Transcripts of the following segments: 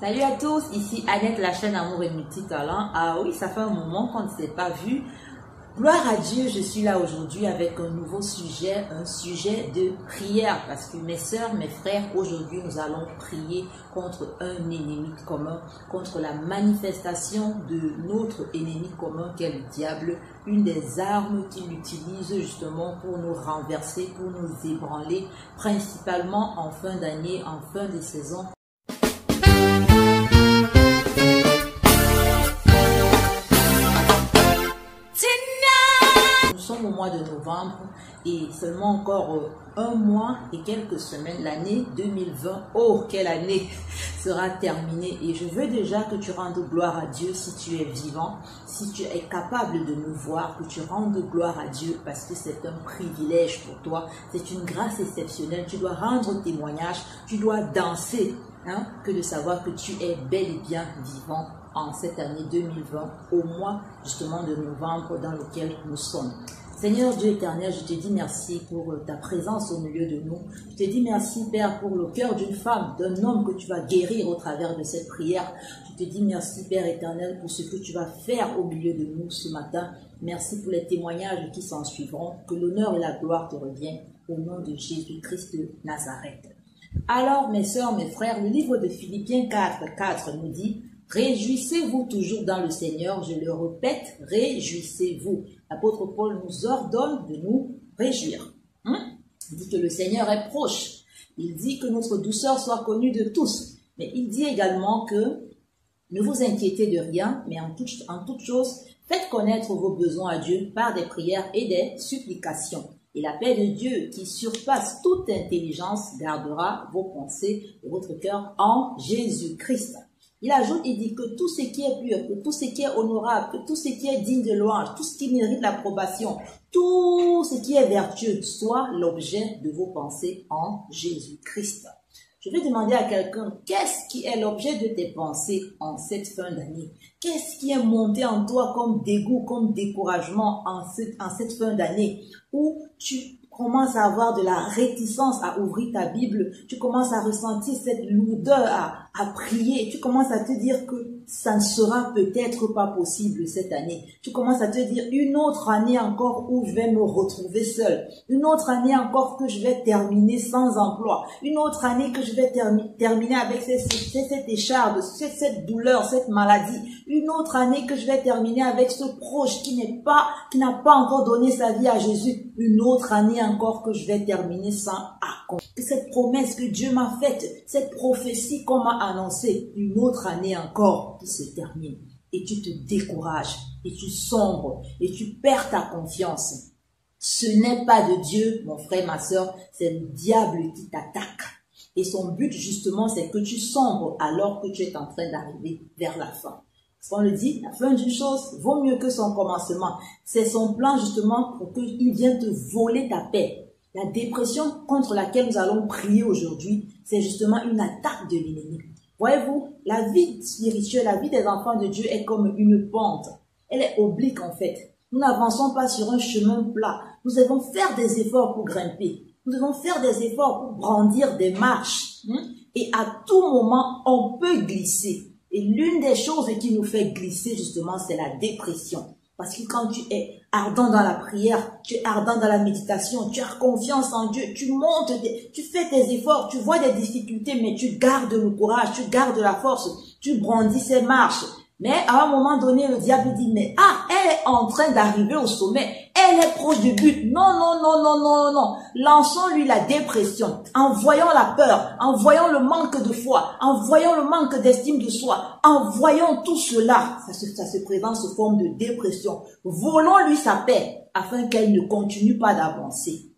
Salut à tous, ici Annette, la chaîne Amour et Multitalent. Ah oui, ça fait un moment qu'on ne s'est pas vu. Gloire à Dieu, je suis là aujourd'hui avec un nouveau sujet, un sujet de prière. Parce que mes sœurs, mes frères, aujourd'hui nous allons prier contre un ennemi commun, contre la manifestation de notre ennemi commun qu'est le diable. Une des armes qu'il utilise justement pour nous renverser, pour nous ébranler, principalement en fin d'année, en fin de saison. Nous sommes au mois de novembre et seulement encore un mois et quelques semaines, l'année 2020, oh quelle année, sera terminée. Et je veux déjà que tu rendes gloire à Dieu si tu es vivant, si tu es capable de me voir, que tu rendes gloire à Dieu parce que c'est un privilège pour toi, c'est une grâce exceptionnelle. Tu dois rendre témoignage, tu dois danser, que de savoir que tu es bel et bien vivant en cette année 2020, au mois justement de novembre dans lequel nous sommes. Seigneur Dieu éternel, je te dis merci pour ta présence au milieu de nous. Je te dis merci Père pour le cœur d'une femme, d'un homme que tu vas guérir au travers de cette prière. Je te dis merci Père éternel pour ce que tu vas faire au milieu de nous ce matin. Merci pour les témoignages qui s'en suivront. Que l'honneur et la gloire te reviennent au nom de Jésus-Christ de Nazareth. Alors mes sœurs, mes frères, le livre de Philippiens 4 nous dit: réjouissez-vous toujours dans le Seigneur, je le répète, réjouissez-vous. L'apôtre Paul nous ordonne de nous réjouir. Il dit que le Seigneur est proche. Il dit que notre douceur soit connue de tous. Mais il dit également que ne vous inquiétez de rien, mais en toute chose, faites connaître vos besoins à Dieu par des prières et des supplications. Et la paix de Dieu qui surpasse toute intelligence gardera vos pensées et votre cœur en Jésus-Christ. Il ajoute, il dit que tout ce qui est pur, que tout ce qui est honorable, que tout ce qui est digne de louange, tout ce qui mérite l'approbation, tout ce qui est vertueux soit l'objet de vos pensées en Jésus-Christ. Je vais demander à quelqu'un, qu'est-ce qui est l'objet de tes pensées en cette fin d'année? Qu'est-ce qui est monté en toi comme dégoût, comme découragement en cette fin d'année où tu commences à avoir de la réticence à ouvrir ta Bible, tu commences à ressentir cette lourdeur à prier, tu commences à te dire que ça ne sera peut-être pas possible cette année. Tu commences à te dire une autre année encore où je vais me retrouver seule, une autre année encore que je vais terminer sans emploi, une autre année que je vais terminer avec cette écharpe, cette douleur, cette maladie, une autre année que je vais terminer avec ce proche qui n'a pas encore donné sa vie à Jésus, une autre année encore que je vais terminer sans accomplir. Cette promesse que Dieu m'a faite, cette prophétie qu'on m'a annoncée, une autre année encore qui se termine. Et tu te décourages, et tu sombres, et tu perds ta confiance. Ce n'est pas de Dieu, mon frère, ma soeur, c'est le diable qui t'attaque. Et son but justement, c'est que tu sombres alors que tu es en train d'arriver vers la fin. Parce qu'on le dit, la fin d'une chose vaut mieux que son commencement. C'est son plan justement pour qu'il vienne te voler ta paix. La dépression contre laquelle nous allons prier aujourd'hui, c'est justement une attaque de l'ennemi. Voyez-vous, la vie spirituelle, la vie des enfants de Dieu est comme une pente. Elle est oblique en fait. Nous n'avançons pas sur un chemin plat. Nous devons faire des efforts pour grimper. Nous devons faire des efforts pour brandir des marches. Et à tout moment, on peut glisser. Et l'une des choses qui nous fait glisser justement, c'est la dépression. Parce que quand tu es ardent dans la prière, tu es ardent dans la méditation, tu as confiance en Dieu, tu montes, tu fais tes efforts, tu vois des difficultés, mais tu gardes le courage, tu gardes la force, tu brandis ces marches. Mais à un moment donné, le diable dit, mais elle est en train d'arriver au sommet, elle est proche du but. Non, non, non, non, non, non. Lançons-lui la dépression, en voyant la peur, en voyant le manque de foi, en voyant le manque d'estime de soi, en voyant tout cela, ça se présente sous forme de dépression. Volons-lui sa paix, afin qu'elle ne continue pas d'avancer.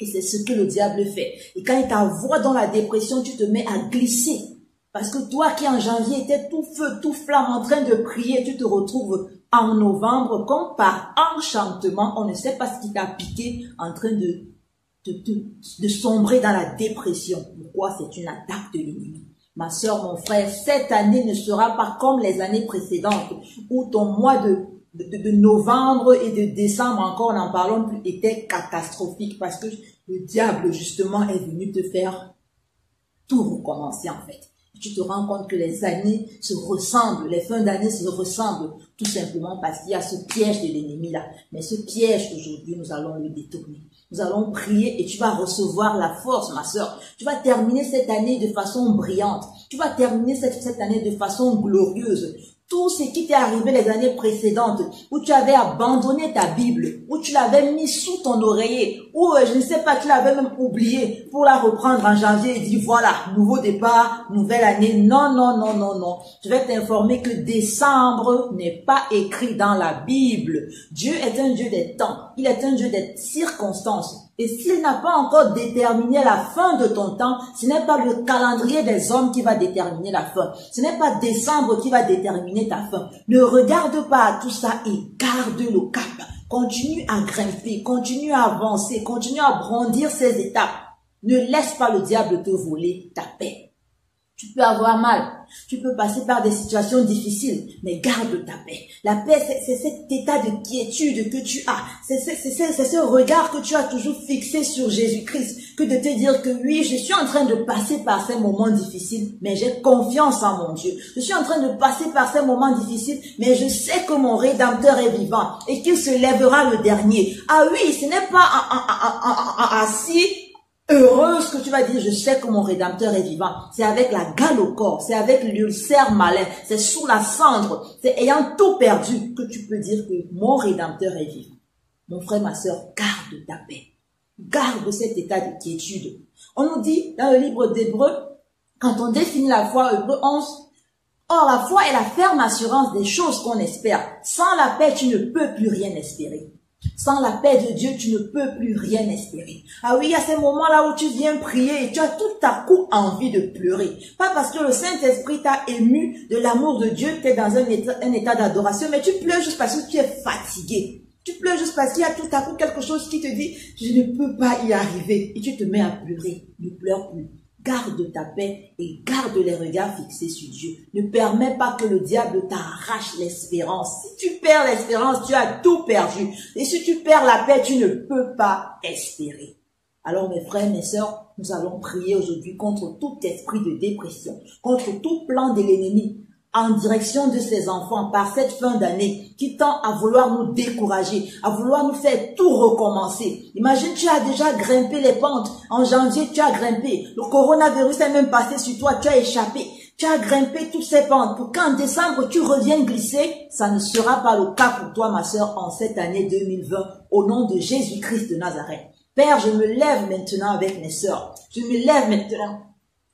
Et c'est ce que le diable fait. Et quand il t'envoie dans la dépression, tu te mets à glisser. Parce que toi qui en janvier étais tout feu, tout flamme en train de prier, tu te retrouves en novembre comme par enchantement, on ne sait pas ce qui t'a piqué, en train de sombrer dans la dépression. Pourquoi? C'est une attaque de l'ennemi. Ma soeur, mon frère, cette année ne sera pas comme les années précédentes où ton mois de novembre et de décembre, encore n'en parlons plus, était catastrophique parce que le diable justement est venu te faire tout recommencer en fait. tu te rends compte que les années se ressemblent, les fins d'année se ressemblent, tout simplement parce qu'il y a ce piège de l'ennemi là. Mais ce piège, aujourd'hui, nous allons le détourner. Nous allons prier et tu vas recevoir la force, ma sœur. Tu vas terminer cette année de façon brillante. Tu vas terminer cette année de façon glorieuse. Tout ce qui t'est arrivé les années précédentes, où tu avais abandonné ta Bible, où tu l'avais mis sous ton oreiller, où, je ne sais pas, tu l'avais même oublié pour la reprendre en janvier et dire, voilà, nouveau départ, nouvelle année. Non, non, non, non, non. Je vais t'informer que décembre n'est pas écrit dans la Bible. Dieu est un Dieu des temps. Il est un Dieu des circonstances. Et s'il n'a pas encore déterminé la fin de ton temps, ce n'est pas le calendrier des hommes qui va déterminer la fin. Ce n'est pas décembre qui va déterminer ta fin. Ne regarde pas à tout ça et garde le cap. Continue à grimper, continue à avancer, continue à brandir ces étapes. Ne laisse pas le diable te voler ta paix. Tu peux avoir mal, tu peux passer par des situations difficiles, mais garde ta paix. La paix, c'est cet état de quiétude que tu as. C'est ce regard que tu as toujours fixé sur Jésus-Christ, que de te dire que oui, je suis en train de passer par ces moments difficiles, mais j'ai confiance en mon Dieu. Je suis en train de passer par ces moments difficiles, mais je sais que mon Rédempteur est vivant et qu'il se lèvera le dernier. Ah oui, ce n'est pas assis heureuse que tu vas dire, je sais que mon Rédempteur est vivant. C'est avec la gale au corps, c'est avec l'ulcère malin, c'est sous la cendre, c'est ayant tout perdu que tu peux dire que mon Rédempteur est vivant. Mon frère, ma soeur, garde ta paix. Garde cet état de quiétude. On nous dit dans le livre d'Hébreux, quand on définit la foi, Hébreux 11, or la foi est la ferme assurance des choses qu'on espère. Sans la paix, tu ne peux plus rien espérer. Sans la paix de Dieu, tu ne peux plus rien espérer. Ah oui, il y a ces moments-là où tu viens prier et tu as tout à coup envie de pleurer. Pas parce que le Saint-Esprit t'a ému de l'amour de Dieu, tu es dans un état d'adoration, mais tu pleures juste parce que tu es fatigué. Tu pleures juste parce qu'il y a tout à coup quelque chose qui te dit, je ne peux pas y arriver. Et tu te mets à pleurer. Ne pleure plus. Garde ta paix et garde les regards fixés sur Dieu. Ne permets pas que le diable t'arrache l'espérance. Si tu perds l'espérance, tu as tout perdu. Et si tu perds la paix, tu ne peux pas espérer. Alors mes frères, mes sœurs, nous allons prier aujourd'hui contre tout esprit de dépression, contre tout plan de l'ennemi en direction de ses enfants par cette fin d'année qui tend à vouloir nous décourager, à vouloir nous faire tout recommencer. Imagine, tu as déjà grimpé les pentes. En janvier, tu as grimpé. Le coronavirus est même passé sur toi, tu as échappé. Tu as grimpé toutes ces pentes pour qu'en décembre, tu reviennes glisser. Ça ne sera pas le cas pour toi, ma sœur, en cette année 2020, au nom de Jésus-Christ de Nazareth. Père, je me lève maintenant avec mes sœurs. Je me lève maintenant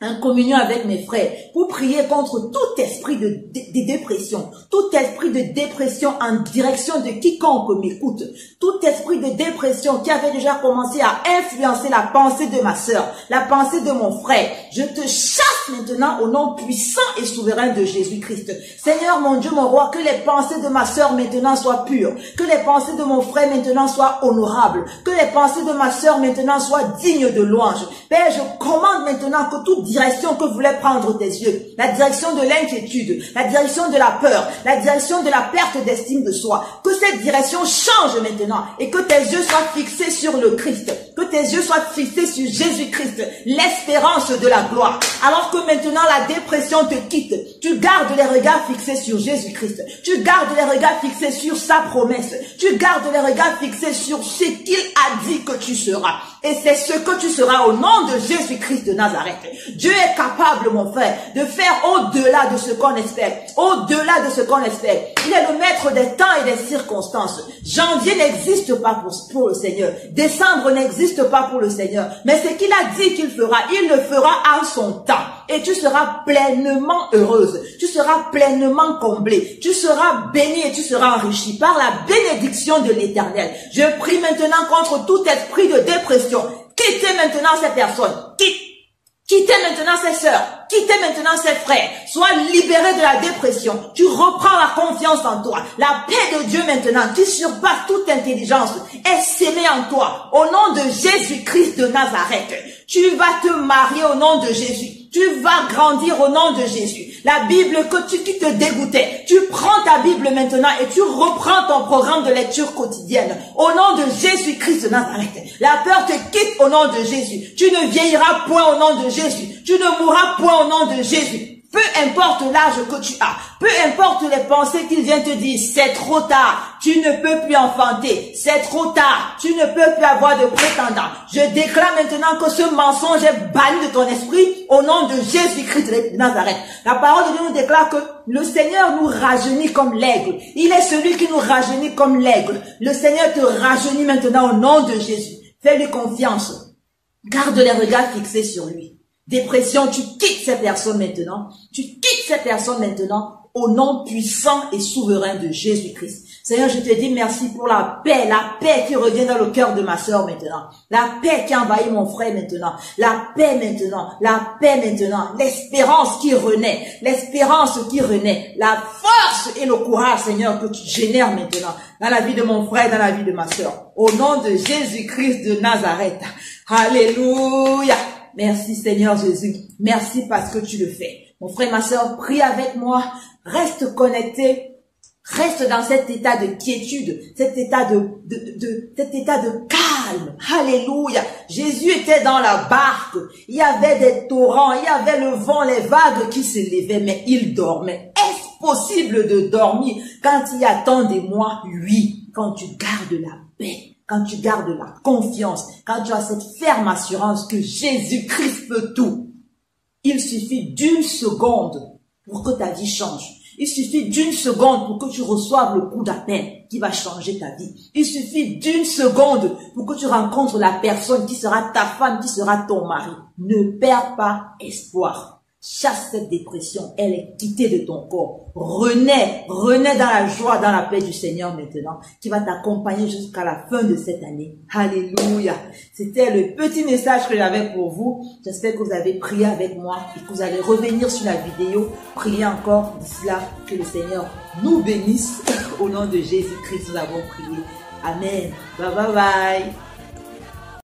en communion avec mes frères, pour prier contre tout esprit de dépression, tout esprit de dépression en direction de quiconque m'écoute, tout esprit de dépression qui avait déjà commencé à influencer la pensée de ma sœur, la pensée de mon frère. Je te chasse maintenant au nom puissant et souverain de Jésus-Christ. Seigneur mon Dieu, mon roi, que les pensées de ma sœur maintenant soient pures, que les pensées de mon frère maintenant soient honorables, que les pensées de ma sœur maintenant soient dignes de louange. Père, je commande maintenant que toute direction que voulaient prendre tes yeux, la direction de l'inquiétude, la direction de la peur, la direction de la perte d'estime de soi, que cette direction change maintenant et que tes yeux soient fixés sur le Christ, que tes yeux soient fixés sur Jésus-Christ, l'espérance de la gloire. Alors que maintenant la dépression te quitte, tu gardes les regards fixés sur Jésus-Christ, tu gardes les regards fixés sur sa promesse, tu gardes les regards fixés sur ce qu'il a dit que tu seras. Et c'est ce que tu seras au nom de Jésus-Christ de Nazareth. Dieu est capable, mon frère, de faire au-delà de ce qu'on espère. Au-delà de ce qu'on espère. Il est le maître des temps et des circonstances. Janvier n'existe pas pour le Seigneur. Décembre n'existe pas pour le Seigneur. Mais ce qu'il a dit qu'il fera, il le fera à son temps. Et tu seras pleinement heureuse. Tu seras pleinement comblée. Tu seras bénie et tu seras enrichie par la bénédiction de l'Éternel. Je prie maintenant contre tout esprit de dépression. Quittez maintenant ces personnes. Quittez maintenant ces sœurs. Quittez maintenant ces frères. Sois libéré de la dépression. Tu reprends la confiance en toi. La paix de Dieu maintenant, qui surpasse toute intelligence, est sémée en toi. Au nom de Jésus-Christ de Nazareth. Tu vas te marier au nom de Jésus. Tu vas grandir au nom de Jésus. La Bible qui te dégoûtait, tu prends ta Bible maintenant et tu reprends ton programme de lecture quotidienne. Au nom de Jésus-Christ de Nazareth. La peur te quitte au nom de Jésus. Tu ne vieilliras point au nom de Jésus. Tu ne mourras point au nom de Jésus. importe l'âge que tu as, peu importe les pensées qu'il vient te dire, c'est trop tard, tu ne peux plus enfanter, c'est trop tard, tu ne peux plus avoir de prétendants. Je déclare maintenant que ce mensonge est banni de ton esprit au nom de Jésus-Christ de Nazareth. La parole de Dieu nous déclare que le Seigneur nous rajeunit comme l'aigle. Il est celui qui nous rajeunit comme l'aigle. Le Seigneur te rajeunit maintenant au nom de Jésus. Fais-lui confiance. Garde les regards fixés sur lui. Dépression, tu quittes cette personne maintenant. Tu quittes cette personne maintenant au nom puissant et souverain de Jésus-Christ. Seigneur, je te dis merci pour la paix qui revient dans le cœur de ma sœur maintenant. La paix qui envahit mon frère maintenant. La paix maintenant, l'espérance qui renaît, la force et le courage, Seigneur, que tu génères maintenant dans la vie de mon frère, dans la vie de ma sœur. Au nom de Jésus-Christ de Nazareth. Alléluia. Merci Seigneur Jésus. Merci parce que tu le fais. Mon frère, ma sœur, prie avec moi. Reste connecté. Reste dans cet état de quiétude, cet état de calme. Alléluia. Jésus était dans la barque. Il y avait des torrents, il y avait le vent, les vagues qui se levaient, mais il dormait. Est-ce possible de dormir quand il y a tant de mois? Oui, quand tu gardes la paix. Quand tu gardes la confiance, quand tu as cette ferme assurance que Jésus-Christ peut tout. Il suffit d'une seconde pour que ta vie change. Il suffit d'une seconde pour que tu reçoives le coup d'appel qui va changer ta vie. Il suffit d'une seconde pour que tu rencontres la personne qui sera ta femme, qui sera ton mari. Ne perds pas espoir. Chasse cette dépression, elle est quittée de ton corps. Renais dans la joie, dans la paix du Seigneur maintenant, qui va t'accompagner jusqu'à la fin de cette année. Alléluia. C'était le petit message que j'avais pour vous. J'espère que vous avez prié avec moi et que vous allez revenir sur la vidéo. Priez encore d'ici là, que le Seigneur nous bénisse. Au nom de Jésus-Christ, nous avons prié. Amen. Bye bye bye.